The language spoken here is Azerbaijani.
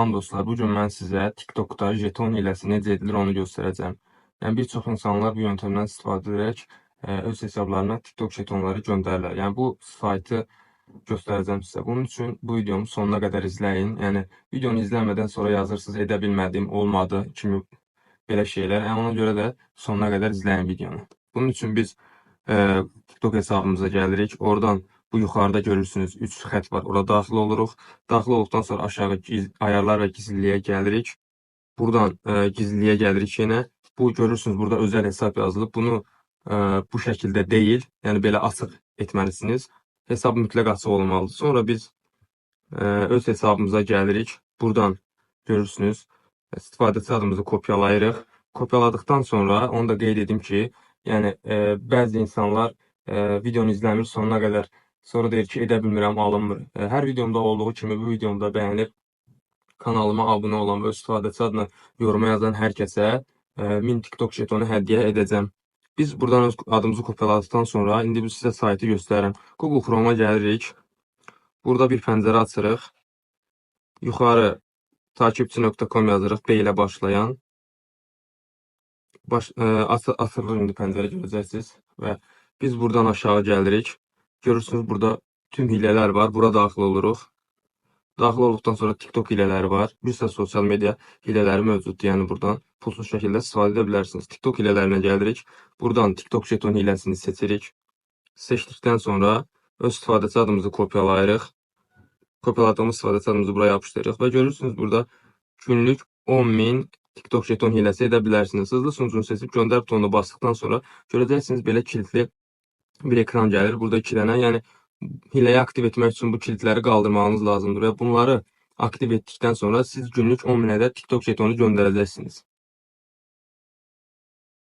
Salam dostlar, bu gün mən sizə TikTokda jeton hiləsi necə edilir onu göstərəcəm. Yəni bir çox insanlar bu yöntəmdən istifadə edərək öz hesablarına TikTok jetonları göndərirlər. Yəni bu saytı göstərəcəm sizə. Bunun üçün bu videomu sonuna qədər izləyin. Yəni videonu izləmədən sonra yazırsınız edə bilmədim, olmadı kimi belə şeylər. Yəni ona görə də sonuna qədər izləyin videonu. Bunun üçün biz TikTok hesabımıza gəlirik. Oradan bu yuxarıda görürsünüz 3 xətt var. Ora daxil oluruq. Daxil olduqdan sonra aşağı ayarlar və gizliliyə gəlirik. Buradan gizliliyə gəlirik yenə. Bu görürsünüz burada özəl hesab yazılıb. Bunu bu şəkildə deyil, yəni belə açıq etməlisiniz. Hesab mütləq açıq olmalıdır. Sonra biz öz hesabımıza gəlirik. Buradan görürsünüz istifadəçi adımızı kopyalayırıq. Kopyaladıqdan sonra onu da qeyd edim ki, yəni bəzi insanlar videonu izləmir sonuna qədər. Sonra deyir ki, edə bilmirəm, alınmır. Hər videomda olduğu kimi bu videomda bəyənib kanalıma abunə olan və öz istifadəçi adına yoruma yazan hər kəsə 1000 TikTok jetonu hədiyyə edəcəm. Biz buradan öz adımızı kopyaladıqdan sonra indi biz sizə saytı göstərirəm. Google Chrome'a gəlirik. Burada bir pəncərə açırıq. Yuxarı takipçi.com yazırıq, B ilə başlayan. Açılır indi pəncərə görəcəksiniz və biz buradan aşağı gəlirik. Görürsünüz burada tüm hilələr var. Bura daxil oluruq. Daxil olduqdan sonra TikTok hilələri var. Bir sıra sosial media hilələri mövcuddur. Yəni buradan pulsuz şəkildə istifadə edə bilərsiniz. TikTok hilələrinə gəlirik. Buradan TikTok jeton hiləsini seçirik. Seçdikdən sonra öz istifadəçi adımızı kopyalayırıq. Kopyaladığımız istifadəçi adımızı buraya yapışdırırıq və görürsünüz burada günlük 10.000 TikTok jeton hiləsi edə bilərsiniz. Hızlı sunucunu seçib göndər butonuna basdıqdan sonra görəcəksiniz belə kilitli bir ekran gəlir. Burada 2 dənə. Yəni hiləyi aktiv etmək üçün bu kilitləri qaldırmağınız lazımdır və bunları aktiv etdikdən sonra siz günlük 10.000 ədəd TikTok jetonu göndərəcəksiniz.